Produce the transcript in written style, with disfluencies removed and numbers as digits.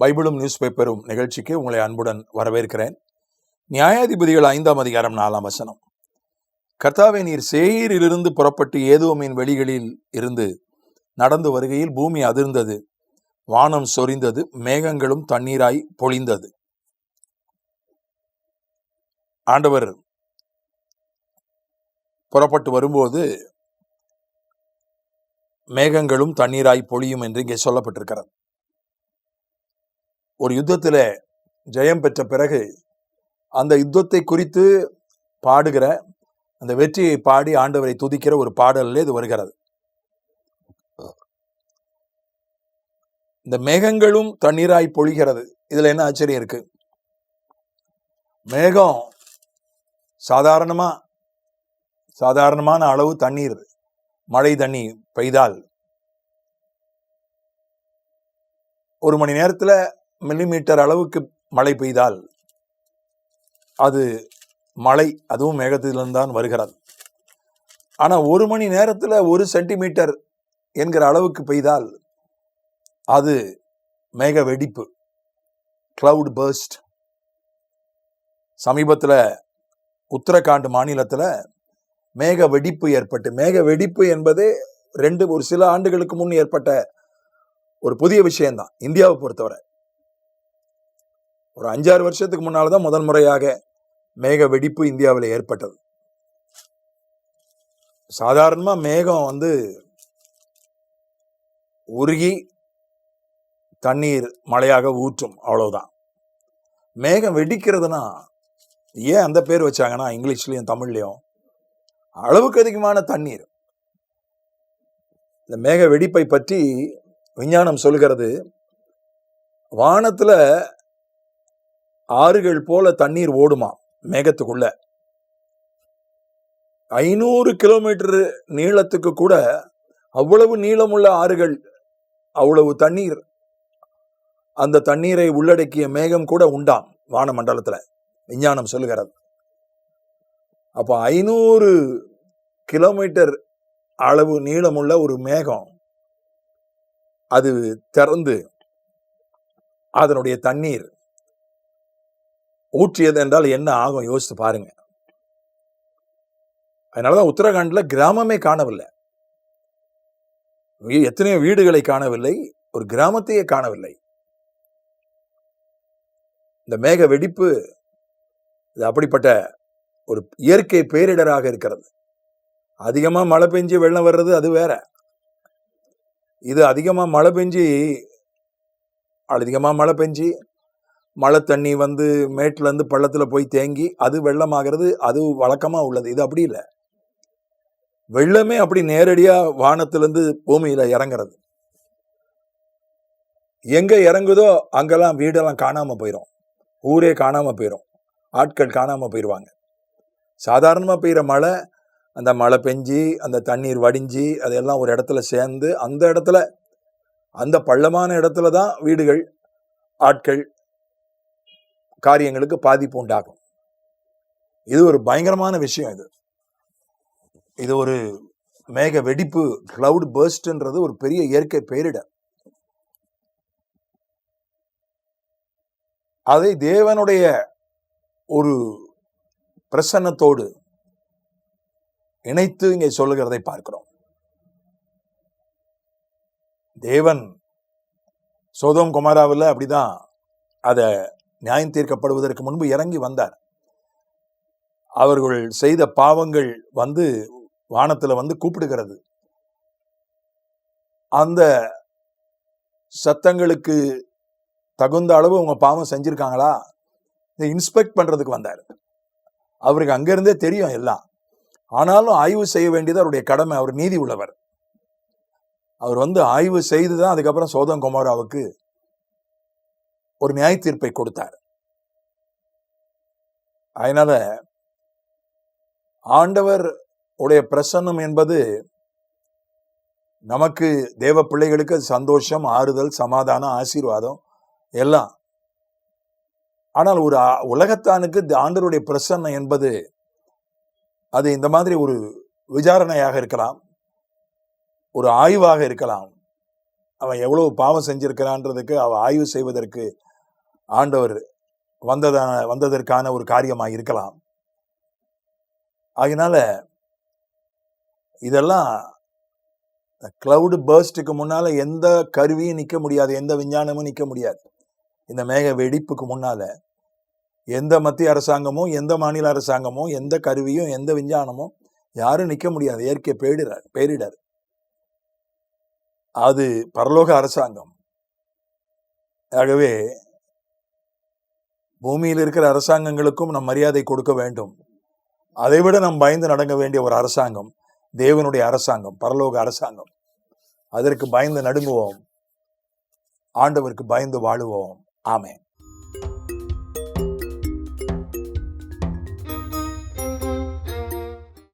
பைபிளும் news பேப்பரும் நிகழ்ச்சிக்கு உங்களை அன்புடன் வரவேற்கிறேன். நியாயாதிபதிகள் 5ஆம் அதிகாரம் 4ஆம் வசனம். கர்த்தாவே, நீர் சேயீரிலிருந்து புறப்பட்டு ஏதோமின் வெளிகளில் இருந்து நடந்து வருகையில் பூமி அதிர்ந்தது, வானம் சொரிந்தது, மேகங்களும் தண்ணீராய் பொழிந்தது. ஆண்டவர் புறப்பட்டு வரும்போது மேகங்களும் தண்ணீராய் பொழியும் என்று இங்கே சொல்லப்பட்டிருக்கிறது. ஒரு யுத்தத்தில் ஜெயம் பெற்ற பிறகு அந்த யுத்தத்தை குறித்து பாடுகிற, அந்த வெற்றியை பாடி ஆண்டவரை துதிக்கிற ஒரு பாடலில் இது வருகிறது. இந்த மேகங்களும் தண்ணீராய் பொழிகிறது. இதுல என்ன ஆச்சரியம் இருக்கு? மேகம் சாதாரணமான அளவு தண்ணீர், மழை தண்ணி பெய்தால் 1 மணி நேரத்தில் மில்லிமீட்டர் அளவுக்கு மழை பெய்தால் அது மழை, அதுவும் மேகத்திலிருந்து தான் வருகிறது. ஆனால் 1 மணி நேரத்தில் 1 சென்டிமீட்டர் என்கிற அளவுக்கு பெய்தால் அது மேக வெடிப்பு, கிளவுட் பர்ஸ்ட். சமீபத்தில் உத்தரகாண்ட் மாநிலத்தில் மேக வெடிப்பு ஏற்பட்டு, மேக வெடிப்பு என்பது ஒரு சில ஆண்டுகளுக்கு முன் ஏற்பட்ட ஒரு புதிய விஷயம்தான். இந்தியாவை பொறுத்தவரை ஒரு 5-6 வருஷத்துக்கு முன்னால தான் முதல் முறையாக மேக வெடிப்பு இந்தியாவில் ஏற்பட்டது. சாதாரணமா மேகம் உருகி தண்ணீர் மழையாக ஊற்றும், அவ்வளவுதான். மேகம் வெடிக்கிறதுனா ஏன் அந்த பேர் வச்சாங்கன்னா, இங்கிலீஷ்லயும் தமிழ்லயும் அளவுக்கு அதிகமான தண்ணீர். இந்த மேக வெடிப்பை பற்றி விஞ்ஞானம் சொல்கிறது, வானத்துல ஆறுகள் போல தண்ணீர் ஓடுமா மேகத்துக்குள்ள. 500 கிலோமீட்டர் நீளத்துக்கு கூட அவ்வளவு நீளமுள்ள ஆறுகள், அவ்வளவு தண்ணீர், அந்த தண்ணீரை உள்ளடக்கிய மேகம் கூட உண்டாம் வான மண்டலத்துல, விஞ்ஞானம் சொல்லுகிறது. அப்ப 500 கிலோமீட்டர் அளவு நீளமுள்ள ஒரு மேகம் அது திறந்து அதனுடைய தண்ணீர் ஊற்றியது என்றால் என்ன ஆகும் யோசித்து பாருங்க. அதனாலதான் உத்தரகாண்ட்ல கிராமமே காணவில்லை, எத்தனையோ வீடுகளை காணவில்லை, ஒரு கிராமத்தையே காணவில்லை. இந்த மேக வெடிப்பு இது அப்படிப்பட்ட ஒரு இயற்கை பேரிடராக இருக்கிறது. அதிகமா மழை பெஞ்சு வெள்ளம் வர்றது அது வேற. இது அதிகமா மழை பெஞ்சு மழை தண்ணி மேட்டுல இருந்து பள்ளத்துல போய் தேங்கி அது வெள்ளமாகிறது, அது வழக்கமா உள்ளது. இது அப்படி இல்லை. வெள்ளமே அப்படி நேரடியா வானத்திலிருந்து பூமியில இறங்குறது. எங்க இறங்குதோ அங்கெல்லாம் வீடெல்லாம் காணாம போயிடும், ஊரே காணாம போயிடும், ஆட்கள் காணாம போயிடுவாங்க. சாதாரணமா பெய்கிற மழை, அந்த மழை பெஞ்சு அந்த தண்ணீர் வடிஞ்சு அதெல்லாம் ஒரு இடத்துல சேர்ந்து, அந்த இடத்துல, அந்த பள்ளமான இடத்துல தான் வீடுகள், ஆட்கள், காரியங்களுக்கு பாதிப்பு உண்டாகும். இது ஒரு பயங்கரமான விஷயம். இது ஒரு மேக வெடிப்பு, கிளவுட் பர்ஸ்ட்ன்றது ஒரு பெரிய இயற்கை பேரிடர். அதை தேவனுடைய ஒரு பிரசன்னத்தோடு இணைத்து இங்கே சொல்லுகிறதை பார்க்கிறோம். தேவன் சோதோம் கொமோராவில் அப்படிதான் அதை நியாயம் தீர்க்கப்படுவதற்கு முன்பு இறங்கி வந்தார். அவர்கள் செய்த பாவங்கள் வானத்துல கூப்பிடுகிறது. அந்த சத்தங்களுக்கு தகுந்த அளவு உங்க பாவம் செஞ்சிருக்காங்களா இன்ஸ்பெக்ட் பண்றதுக்கு வந்தார். அவருக்கு அங்கிருந்தே தெரியும் எல்லாம். ஆனாலும் ஆய்வு செய்ய வேண்டியது அவருடைய கடமை. அவர் நீதி உள்ளவர். அவர் ஆய்வு செய்துதான் அதுக்கப்புறம் சோதோம் கொமோராவுக்கு ஒரு நியாய தீர்ப்பை கொடுத்தார். அதனால ஆண்டவர் உடைய பிரசன்னம் என்பது நமக்கு, தேவ பிள்ளைகளுக்கு சந்தோஷம், ஆறுதல், சமாதானம், ஆசீர்வாதம் எல்லாம். ஆனால் ஒரு உலகத்தானுக்கு ஆண்டவருடைய பிரசன்னம் என்பது அது இந்த மாதிரி ஒரு விசாரணையாக இருக்கலாம், ஒரு ஆய்வாக இருக்கலாம், அவன் எவ்வளவு பாவம் செஞ்சிருக்கிறான்றதுக்கு அவ ஆய்வு செய்வதற்கு ஆண்டவர் வந்ததற்கான ஒரு காரியமா இருக்கலாம். அதனால இதெல்லாம் கிளவுட் பர்ஸ்டுக்கு முன்னால எந்த கருவியும் நிக்க முடியாது, எந்த விஞ்ஞானமும் நிக்க முடியாது. இந்த மேக வெடிப்புக்கு முன்னால எந்த மத்திய அரசாங்கமும், எந்த மாநில அரசாங்கமும், எந்த கருவியும், எந்த விஞ்ஞானமும் யாரும் நிக்க முடியாது. இயற்கை பேரிடர். அது பரலோக அரசாங்கம். ஆகவே பூமியில் இருக்கிற அரசாங்கங்களுக்கும் நம் மரியாதை கொடுக்க வேண்டும். அதைவிட நாம் பயந்து நடங்க வேண்டிய ஒரு அரசாங்கம் தேவனுடைய அரசாங்கம், பரலோக அரசாங்கம். அதற்கு பயந்து நடுங்குவோம், ஆண்டவருக்கு பயந்து வாழுவோம். ஆமென்.